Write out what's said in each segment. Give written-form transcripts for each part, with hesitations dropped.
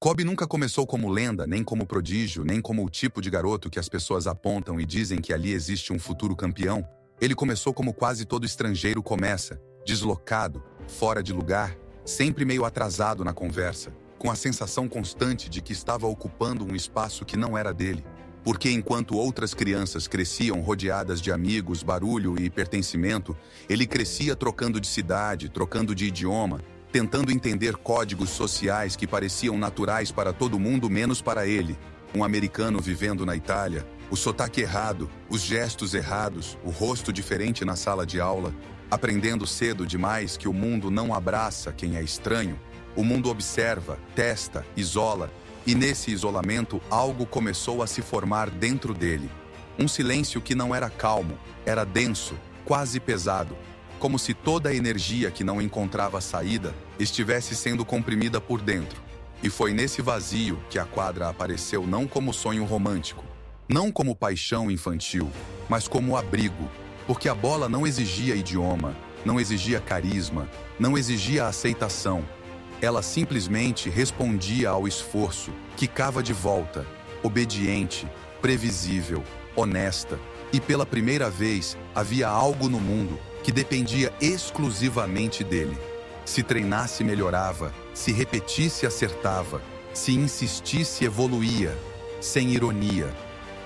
Kobe nunca começou como lenda, nem como prodígio, nem como o tipo de garoto que as pessoas apontam e dizem que ali existe um futuro campeão. Ele começou como quase todo estrangeiro começa, deslocado, fora de lugar, sempre meio atrasado na conversa, com a sensação constante de que estava ocupando um espaço que não era dele. Porque enquanto outras crianças cresciam rodeadas de amigos, barulho e pertencimento, ele crescia trocando de cidade, trocando de idioma, tentando entender códigos sociais que pareciam naturais para todo mundo menos para ele. Um americano vivendo na Itália, o sotaque errado, os gestos errados, o rosto diferente na sala de aula, aprendendo cedo demais que o mundo não abraça quem é estranho. O mundo observa, testa, isola, e nesse isolamento algo começou a se formar dentro dele. Um silêncio que não era calmo, era denso, quase pesado, como se toda a energia que não encontrava saída estivesse sendo comprimida por dentro. E foi nesse vazio que a quadra apareceu não como sonho romântico, não como paixão infantil, mas como abrigo, porque a bola não exigia idioma, não exigia carisma, não exigia aceitação. Ela simplesmente respondia ao esforço, quicava de volta, obediente, previsível, honesta, e pela primeira vez havia algo no mundo que dependia exclusivamente dele. Se treinasse, melhorava, se repetisse, acertava, se insistisse, evoluía, sem ironia,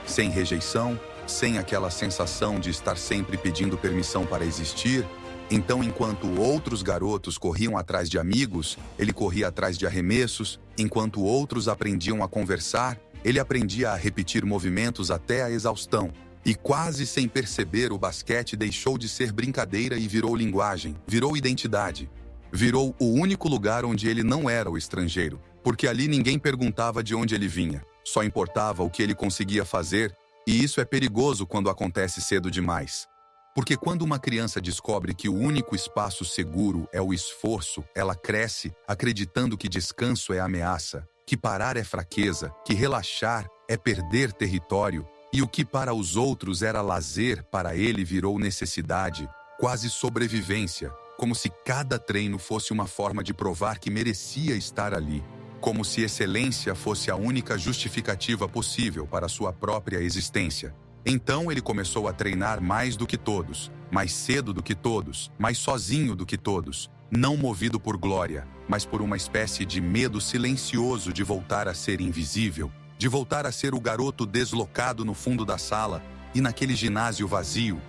sem rejeição, sem aquela sensação de estar sempre pedindo permissão para existir. Então, enquanto outros garotos corriam atrás de amigos, ele corria atrás de arremessos, enquanto outros aprendiam a conversar, ele aprendia a repetir movimentos até a exaustão. E quase sem perceber, o basquete deixou de ser brincadeira e virou linguagem, virou identidade. Virou o único lugar onde ele não era o estrangeiro, porque ali ninguém perguntava de onde ele vinha, só importava o que ele conseguia fazer, e isso é perigoso quando acontece cedo demais. Porque quando uma criança descobre que o único espaço seguro é o esforço, ela cresce acreditando que descanso é ameaça, que parar é fraqueza, que relaxar é perder território, e o que para os outros era lazer, para ele virou necessidade, quase sobrevivência, como se cada treino fosse uma forma de provar que merecia estar ali, como se excelência fosse a única justificativa possível para sua própria existência. Então ele começou a treinar mais do que todos, mais cedo do que todos, mais sozinho do que todos, não movido por glória, mas por uma espécie de medo silencioso de voltar a ser invisível, de voltar a ser o garoto deslocado no fundo da sala e naquele ginásio vazio,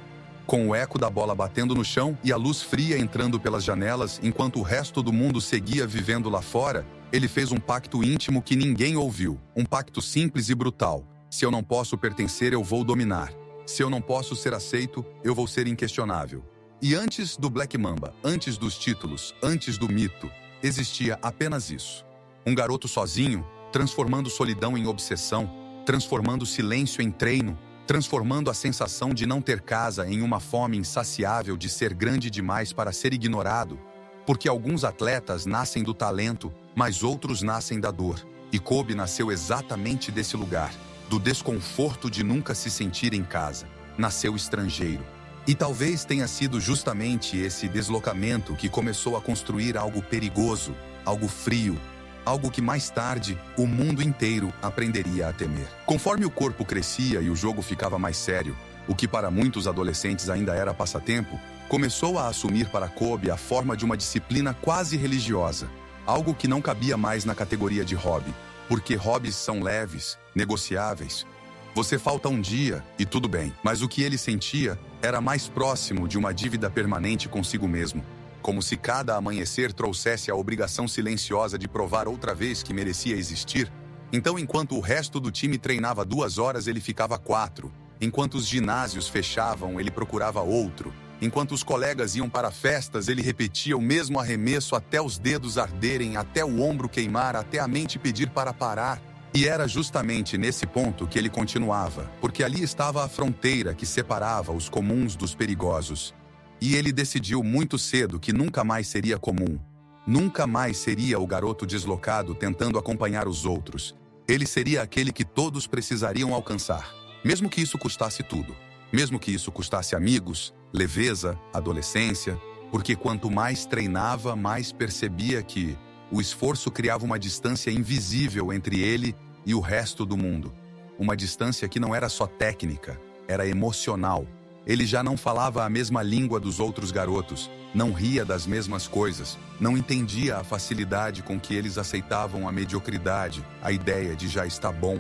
com o eco da bola batendo no chão e a luz fria entrando pelas janelas enquanto o resto do mundo seguia vivendo lá fora. Ele fez um pacto íntimo que ninguém ouviu, um pacto simples e brutal. Se eu não posso pertencer, eu vou dominar. Se eu não posso ser aceito, eu vou ser inquestionável. E antes do Black Mamba, antes dos títulos, antes do mito, existia apenas isso. Um garoto sozinho, transformando solidão em obsessão, transformando silêncio em treino, transformando a sensação de não ter casa em uma fome insaciável de ser grande demais para ser ignorado. Porque alguns atletas nascem do talento, mas outros nascem da dor. E Kobe nasceu exatamente desse lugar, do desconforto de nunca se sentir em casa. Nasceu estrangeiro. E talvez tenha sido justamente esse deslocamento que começou a construir algo perigoso, algo frio, algo que mais tarde o mundo inteiro aprenderia a temer. Conforme o corpo crescia e o jogo ficava mais sério, o que para muitos adolescentes ainda era passatempo, começou a assumir para Kobe a forma de uma disciplina quase religiosa, algo que não cabia mais na categoria de hobby, porque hobbies são leves, negociáveis. Você falta um dia e tudo bem, mas o que ele sentia era mais próximo de uma dívida permanente consigo mesmo. Como se cada amanhecer trouxesse a obrigação silenciosa de provar outra vez que merecia existir. Então, enquanto o resto do time treinava 2 horas, ele ficava 4. Enquanto os ginásios fechavam, ele procurava outro. Enquanto os colegas iam para festas, ele repetia o mesmo arremesso até os dedos arderem, até o ombro queimar, até a mente pedir para parar. E era justamente nesse ponto que ele continuava, porque ali estava a fronteira que separava os comuns dos perigosos. E ele decidiu muito cedo que nunca mais seria comum. Nunca mais seria o garoto deslocado tentando acompanhar os outros. Ele seria aquele que todos precisariam alcançar, mesmo que isso custasse tudo. Mesmo que isso custasse amigos, leveza, adolescência, porque quanto mais treinava, mais percebia que O esforço criava uma distância invisível entre ele e o resto do mundo. Uma distância que não era só técnica, era emocional. Ele já não falava a mesma língua dos outros garotos, não ria das mesmas coisas, não entendia a facilidade com que eles aceitavam a mediocridade, a ideia de já está bom.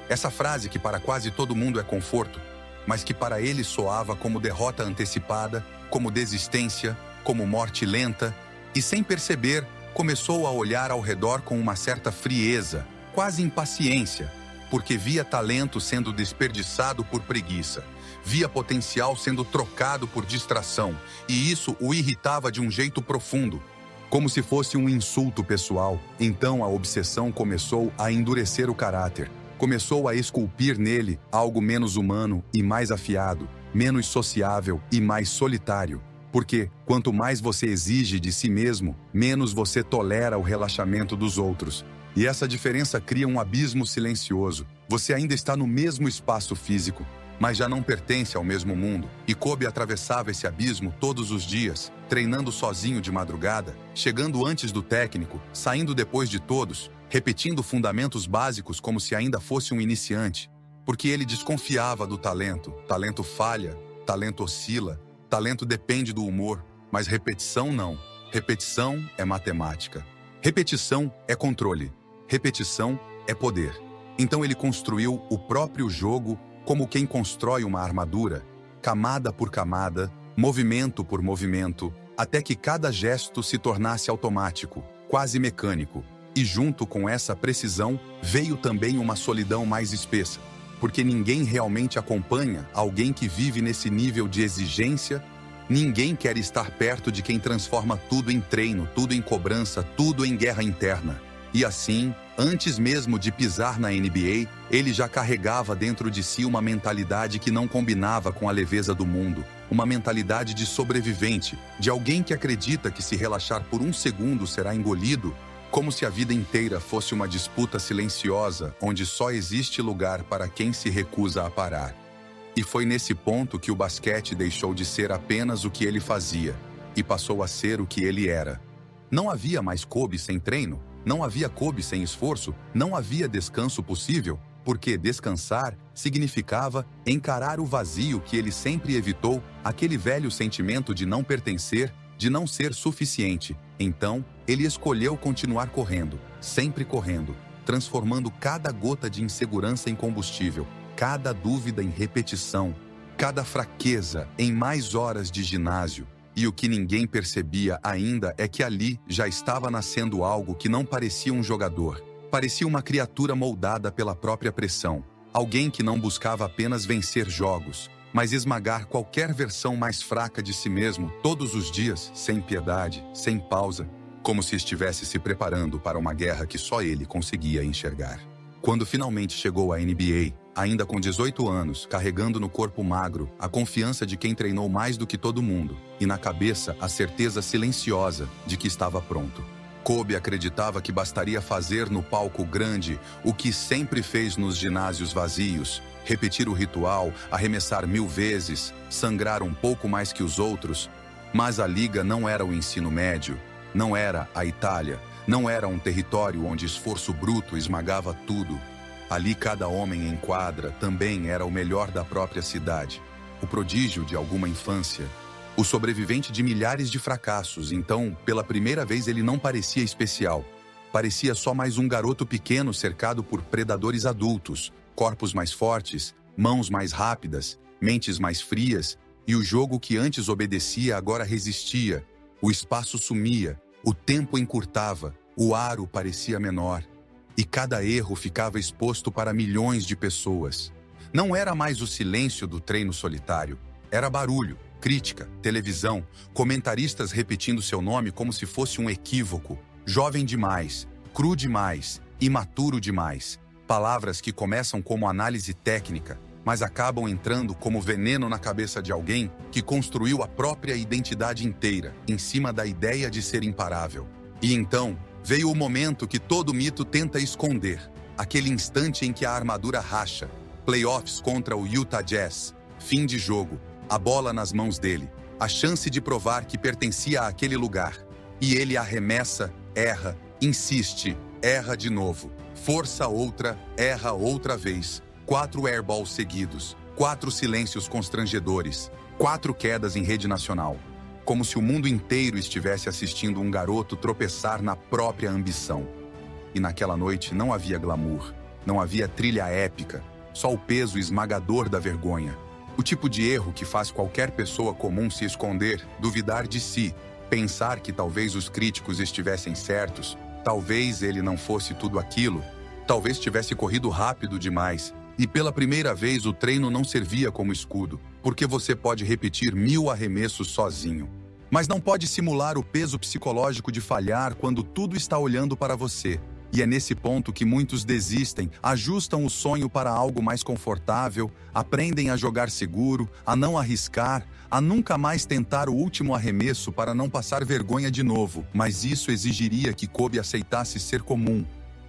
Essa frase que para quase todo mundo é conforto, mas que para ele soava como derrota antecipada, como desistência, como morte lenta, e sem perceber, começou a olhar ao redor com uma certa frieza, quase impaciência, porque via talento sendo desperdiçado por preguiça, via potencial sendo trocado por distração, e isso o irritava de um jeito profundo, como se fosse um insulto pessoal. Então a obsessão começou a endurecer o caráter, começou a esculpir nele algo menos humano e mais afiado, menos sociável e mais solitário. Porque, quanto mais você exige de si mesmo, menos você tolera o relaxamento dos outros. E essa diferença cria um abismo silencioso. Você ainda está no mesmo espaço físico, mas já não pertence ao mesmo mundo. E Kobe atravessava esse abismo todos os dias, treinando sozinho de madrugada, chegando antes do técnico, saindo depois de todos, repetindo fundamentos básicos como se ainda fosse um iniciante. Porque ele desconfiava do talento. Talento falha, talento oscila, talento depende do humor, mas repetição não. Repetição é matemática. Repetição é controle. Repetição é poder. Então ele construiu o próprio jogo como quem constrói uma armadura, camada por camada, movimento por movimento, até que cada gesto se tornasse automático, quase mecânico. E junto com essa precisão veio também uma solidão mais espessa, porque ninguém realmente acompanha alguém que vive nesse nível de exigência. Ninguém quer estar perto de quem transforma tudo em treino, tudo em cobrança, tudo em guerra interna. E assim, antes mesmo de pisar na NBA, ele já carregava dentro de si uma mentalidade que não combinava com a leveza do mundo. Uma mentalidade de sobrevivente, de alguém que acredita que se relaxar por um segundo será engolido, como se a vida inteira fosse uma disputa silenciosa, onde só existe lugar para quem se recusa a parar. E foi nesse ponto que o basquete deixou de ser apenas o que ele fazia, e passou a ser o que ele era. Não havia mais Kobe sem treino, não havia Kobe sem esforço, não havia descanso possível, porque descansar significava encarar o vazio que ele sempre evitou, aquele velho sentimento de não pertencer, de não ser suficiente. Então, ele escolheu continuar correndo, sempre correndo, transformando cada gota de insegurança em combustível, cada dúvida em repetição, cada fraqueza em mais horas de ginásio. E o que ninguém percebia ainda é que ali já estava nascendo algo que não parecia um jogador. Parecia uma criatura moldada pela própria pressão. Alguém que não buscava apenas vencer jogos, mas esmagar qualquer versão mais fraca de si mesmo todos os dias, sem piedade, sem pausa, como se estivesse se preparando para uma guerra que só ele conseguia enxergar. Quando finalmente chegou à NBA, ainda com 18 anos, carregando no corpo magro a confiança de quem treinou mais do que todo mundo, e na cabeça a certeza silenciosa de que estava pronto. Kobe acreditava que bastaria fazer no palco grande o que sempre fez nos ginásios vazios, repetir o ritual, arremessar 1000 vezes, sangrar um pouco mais que os outros. Mas a liga não era o ensino médio, não era a Itália, não era um território onde esforço bruto esmagava tudo. Ali cada homem em quadra também era o melhor da própria cidade, o prodígio de alguma infância, o sobrevivente de milhares de fracassos. Então, pela primeira vez ele não parecia especial. Parecia só mais um garoto pequeno cercado por predadores adultos, corpos mais fortes, mãos mais rápidas, mentes mais frias, e o jogo que antes obedecia agora resistia. O espaço sumia, o tempo encurtava, o aro parecia menor, e cada erro ficava exposto para milhões de pessoas. Não era mais o silêncio do treino solitário, era barulho, crítica, televisão, comentaristas repetindo seu nome como se fosse um equívoco, jovem demais, cru demais, imaturo demais. Palavras que começam como análise técnica, mas acabam entrando como veneno na cabeça de alguém que construiu a própria identidade inteira em cima da ideia de ser imparável. E então, veio o momento que todo mito tenta esconder, aquele instante em que a armadura racha, playoffs contra o Utah Jazz, fim de jogo, a bola nas mãos dele, a chance de provar que pertencia àquele lugar. E ele arremessa, erra, Insiste, erra de novo. Força outra, erra outra vez. 4 airballs seguidos. 4 silêncios constrangedores. 4 quedas em rede nacional. Como se o mundo inteiro estivesse assistindo um garoto tropeçar na própria ambição. E naquela noite não havia glamour, não havia trilha épica, só o peso esmagador da vergonha. O tipo de erro que faz qualquer pessoa comum se esconder, duvidar de si, pensar que talvez os críticos estivessem certos, talvez ele não fosse tudo aquilo, talvez tivesse corrido rápido demais. E pela primeira vez o treino não servia como escudo, porque você pode repetir 1000 arremessos sozinho. Mas não pode simular o peso psicológico de falhar quando tudo está olhando para você. E é nesse ponto que muitos desistem, ajustam o sonho para algo mais confortável, aprendem a jogar seguro, a não arriscar, a nunca mais tentar o último arremesso para não passar vergonha de novo. Mas isso exigiria que Kobe aceitasse ser comum.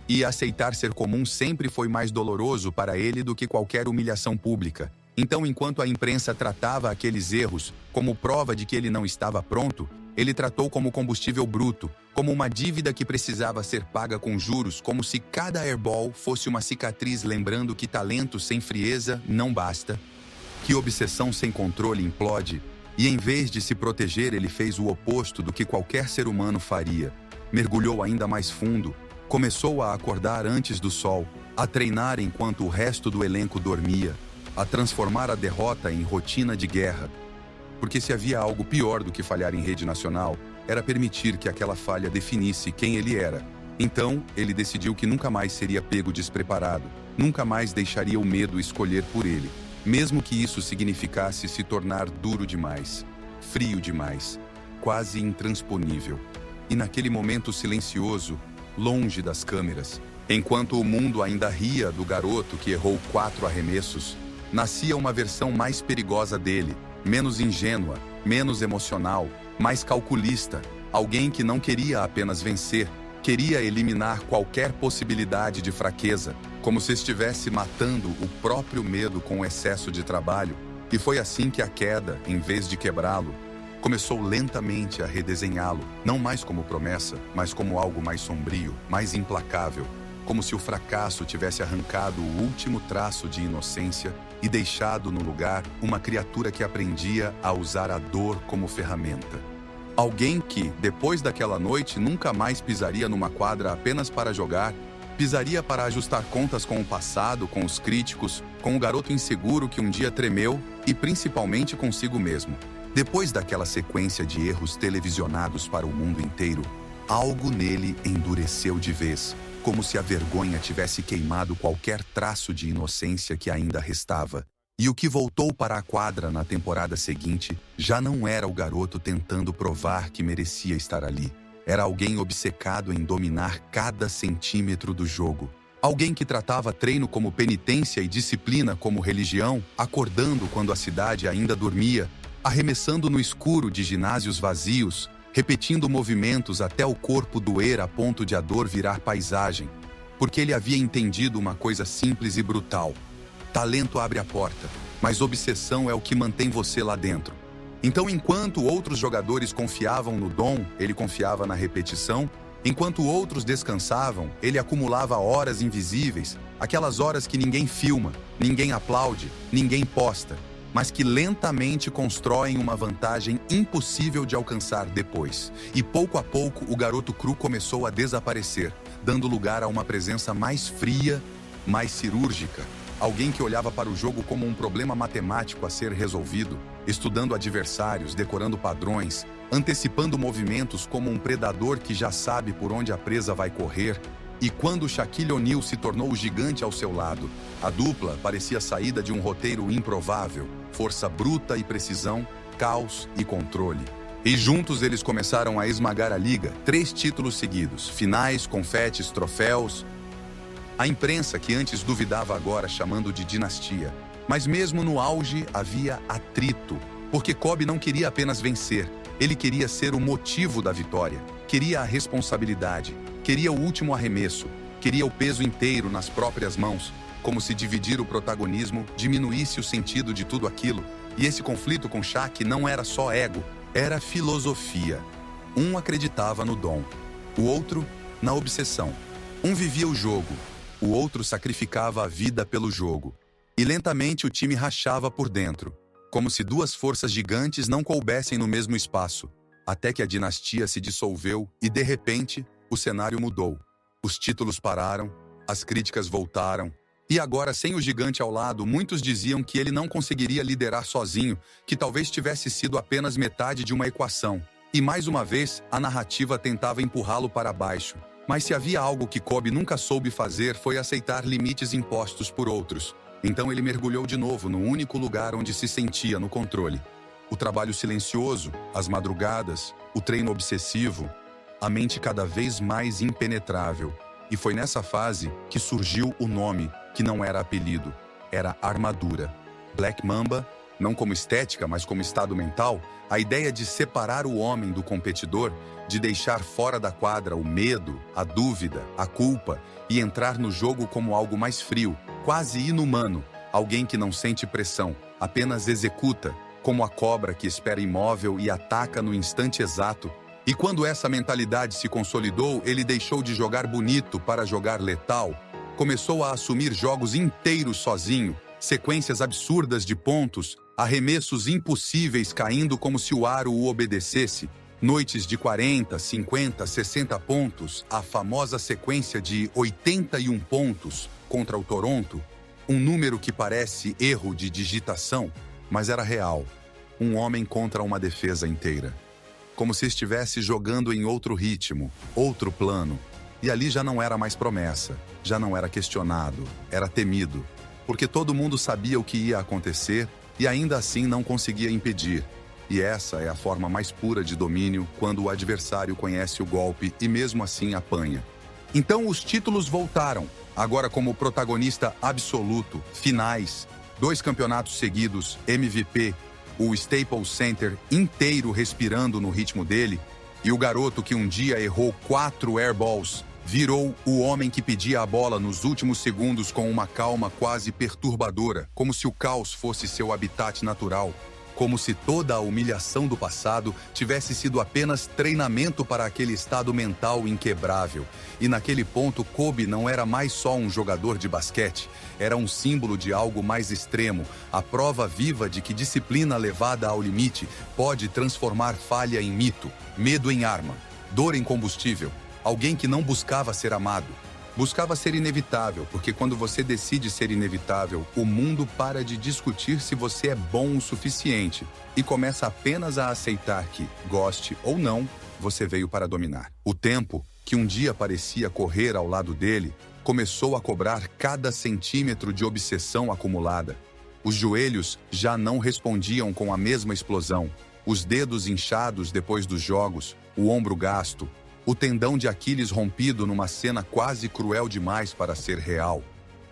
E aceitar ser comum sempre foi mais doloroso para ele do que qualquer humilhação pública. Então, enquanto a imprensa tratava aqueles erros como prova de que ele não estava pronto, ele tratou como combustível bruto, como uma dívida que precisava ser paga com juros, como se cada airball fosse uma cicatriz lembrando que talento sem frieza não basta, que obsessão sem controle implode, e em vez de se proteger, ele fez o oposto do que qualquer ser humano faria. Mergulhou ainda mais fundo, começou a acordar antes do sol, a treinar enquanto o resto do elenco dormia, a transformar a derrota em rotina de guerra. Porque se havia algo pior do que falhar em rede nacional, era permitir que aquela falha definisse quem ele era. Então, ele decidiu que nunca mais seria pego despreparado, nunca mais deixaria o medo escolher por ele, mesmo que isso significasse se tornar duro demais, frio demais, quase intransponível. E naquele momento silencioso, longe das câmeras, enquanto o mundo ainda ria do garoto que errou 4 arremessos, nascia uma versão mais perigosa dele, menos ingênua, menos emocional, mais calculista, alguém que não queria apenas vencer, queria eliminar qualquer possibilidade de fraqueza, como se estivesse matando o próprio medo com o excesso de trabalho. E foi assim que a queda, em vez de quebrá-lo, começou lentamente a redesenhá-lo, não mais como promessa, mas como algo mais sombrio, mais implacável, como se o fracasso tivesse arrancado o último traço de inocência e deixado no lugar uma criatura que aprendia a usar a dor como ferramenta. Alguém que, depois daquela noite, nunca mais pisaria numa quadra apenas para jogar, pisaria para ajustar contas com o passado, com os críticos, com o garoto inseguro que um dia tremeu e principalmente consigo mesmo. Depois daquela sequência de erros televisionados para o mundo inteiro, algo nele endureceu de vez, como se a vergonha tivesse queimado qualquer traço de inocência que ainda restava. E o que voltou para a quadra na temporada seguinte já não era o garoto tentando provar que merecia estar ali. Era alguém obcecado em dominar cada centímetro do jogo. Alguém que tratava treino como penitência e disciplina como religião, acordando quando a cidade ainda dormia, arremessando no escuro de ginásios vazios, repetindo movimentos até o corpo doer a ponto de a dor virar paisagem, porque ele havia entendido uma coisa simples e brutal. Talento abre a porta, mas obsessão é o que mantém você lá dentro. Então, enquanto outros jogadores confiavam no dom, ele confiava na repetição. Enquanto outros descansavam, ele acumulava horas invisíveis, aquelas horas que ninguém filma, ninguém aplaude, ninguém posta, mas que lentamente constroem uma vantagem impossível de alcançar depois. E pouco a pouco, o garoto cru começou a desaparecer, dando lugar a uma presença mais fria, mais cirúrgica. Alguém que olhava para o jogo como um problema matemático a ser resolvido, estudando adversários, decorando padrões, antecipando movimentos como um predador que já sabe por onde a presa vai correr. E quando Shaquille O'Neal se tornou o gigante ao seu lado, a dupla parecia saída de um roteiro improvável, força bruta e precisão, caos e controle. E juntos eles começaram a esmagar a liga, 3 títulos seguidos, finais, confetes, troféus. A imprensa, que antes duvidava, agora chamando de dinastia. Mas mesmo no auge havia atrito, porque Kobe não queria apenas vencer, ele queria ser o motivo da vitória, queria a responsabilidade, queria o último arremesso, queria o peso inteiro nas próprias mãos, como se dividir o protagonismo diminuísse o sentido de tudo aquilo. E esse conflito com Shaq não era só ego, era filosofia. Um acreditava no dom, o outro na obsessão. Um vivia o jogo, o outro sacrificava a vida pelo jogo. E lentamente o time rachava por dentro, como se duas forças gigantes não coubessem no mesmo espaço, até que a dinastia se dissolveu e, de repente, o cenário mudou. Os títulos pararam, as críticas voltaram, e agora, sem o gigante ao lado, muitos diziam que ele não conseguiria liderar sozinho, que talvez tivesse sido apenas metade de uma equação. E mais uma vez, a narrativa tentava empurrá-lo para baixo. Mas se havia algo que Kobe nunca soube fazer, foi aceitar limites impostos por outros. Então ele mergulhou de novo no único lugar onde se sentia no controle. O trabalho silencioso, as madrugadas, o treino obsessivo, a mente cada vez mais impenetrável. E foi nessa fase que surgiu o nome, que não era apelido, era armadura. Black Mamba, não como estética, mas como estado mental, a ideia de separar o homem do competidor, de deixar fora da quadra o medo, a dúvida, a culpa e entrar no jogo como algo mais frio, quase inumano, alguém que não sente pressão, apenas executa, como a cobra que espera imóvel e ataca no instante exato. E quando essa mentalidade se consolidou, ele deixou de jogar bonito para jogar letal, começou a assumir jogos inteiros sozinho, sequências absurdas de pontos, arremessos impossíveis caindo como se o aro o obedecesse, noites de 40, 50, 60 pontos, a famosa sequência de 81 pontos contra o Toronto, um número que parece erro de digitação, mas era real. Um homem contra uma defesa inteira. Como se estivesse jogando em outro ritmo, outro plano. E ali já não era mais promessa, já não era questionado, era temido. Porque todo mundo sabia o que ia acontecer e ainda assim não conseguia impedir. E essa é a forma mais pura de domínio, quando o adversário conhece o golpe e mesmo assim apanha. Então os títulos voltaram, agora como protagonista absoluto, finais, 2 campeonatos seguidos, MVP, o Staples Center inteiro respirando no ritmo dele, e o garoto que um dia errou 4 airballs virou o homem que pedia a bola nos últimos segundos com uma calma quase perturbadora, como se o caos fosse seu habitat natural, como se toda a humilhação do passado tivesse sido apenas treinamento para aquele estado mental inquebrável. E naquele ponto, Kobe não era mais só um jogador de basquete, era um símbolo de algo mais extremo, a prova viva de que disciplina levada ao limite pode transformar falha em mito, medo em arma, dor em combustível. Alguém que não buscava ser amado, buscava ser inevitável, porque quando você decide ser inevitável, o mundo para de discutir se você é bom o suficiente e começa apenas a aceitar que, goste ou não, você veio para dominar. O tempo, que um dia parecia correr ao lado dele, começou a cobrar cada centímetro de obsessão acumulada. Os joelhos já não respondiam com a mesma explosão, os dedos inchados depois dos jogos, o ombro gasto, o tendão de Aquiles rompido numa cena quase cruel demais para ser real.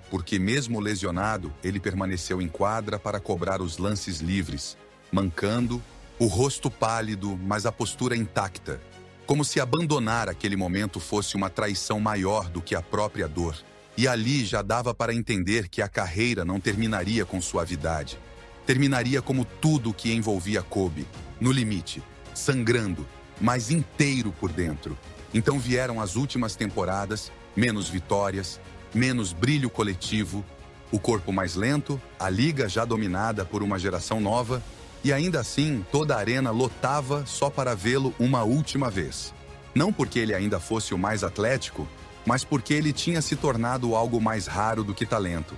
Porque mesmo lesionado, ele permaneceu em quadra para cobrar os lances livres, mancando, o rosto pálido, mas a postura intacta, como se abandonar aquele momento fosse uma traição maior do que a própria dor. E ali já dava para entender que a carreira não terminaria com suavidade. Terminaria como tudo que envolvia Kobe, no limite, sangrando, mas inteiro por dentro. Então vieram as últimas temporadas, menos vitórias, menos brilho coletivo, o corpo mais lento, a liga já dominada por uma geração nova, e ainda assim toda a arena lotava só para vê-lo uma última vez. Não porque ele ainda fosse o mais atlético, mas porque ele tinha se tornado algo mais raro do que talento.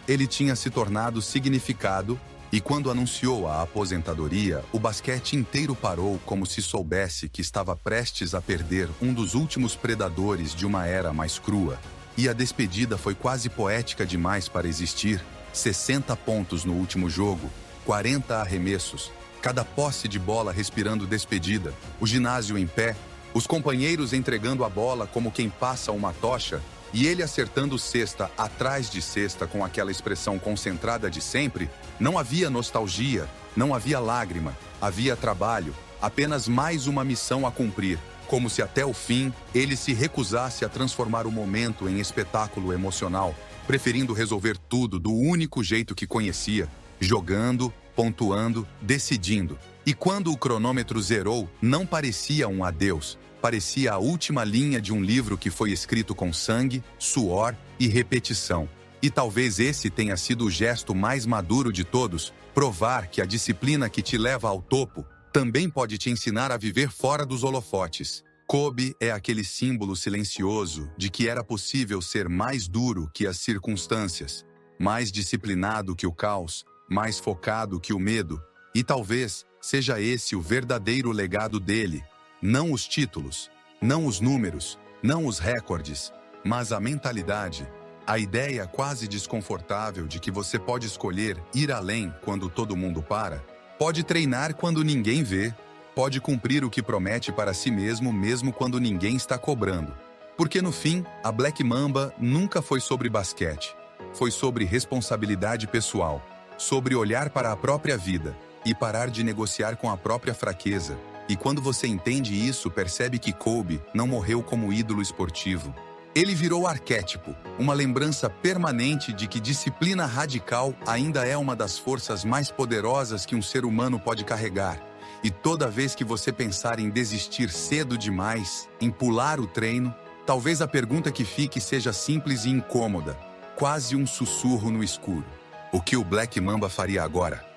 Ele tinha se tornado significado. E quando anunciou a aposentadoria, o basquete inteiro parou como se soubesse que estava prestes a perder um dos últimos predadores de uma era mais crua. E a despedida foi quase poética demais para existir. 60 pontos no último jogo, 40 arremessos, cada posse de bola respirando despedida, o ginásio em pé, os companheiros entregando a bola como quem passa uma tocha, e ele acertando cesta atrás de cesta com aquela expressão concentrada de sempre. Não havia nostalgia, não havia lágrima, havia trabalho, apenas mais uma missão a cumprir, como se até o fim ele se recusasse a transformar o momento em espetáculo emocional, preferindo resolver tudo do único jeito que conhecia, jogando, pontuando, decidindo. E quando o cronômetro zerou, não parecia um adeus, parecia a última linha de um livro que foi escrito com sangue, suor e repetição. E talvez esse tenha sido o gesto mais maduro de todos, provar que a disciplina que te leva ao topo também pode te ensinar a viver fora dos holofotes. Kobe é aquele símbolo silencioso de que era possível ser mais duro que as circunstâncias, mais disciplinado que o caos, mais focado que o medo, e talvez seja esse o verdadeiro legado dele. Não os títulos, não os números, não os recordes, mas a mentalidade, a ideia quase desconfortável de que você pode escolher ir além quando todo mundo para, pode treinar quando ninguém vê, pode cumprir o que promete para si mesmo, mesmo quando ninguém está cobrando. Porque no fim, a Black Mamba nunca foi sobre basquete. Foi sobre responsabilidade pessoal, sobre olhar para a própria vida e parar de negociar com a própria fraqueza. E quando você entende isso, percebe que Kobe não morreu como ídolo esportivo. Ele virou arquétipo, uma lembrança permanente de que disciplina radical ainda é uma das forças mais poderosas que um ser humano pode carregar. E toda vez que você pensar em desistir cedo demais, em pular o treino, talvez a pergunta que fique seja simples e incômoda, quase um sussurro no escuro. O que o Black Mamba faria agora?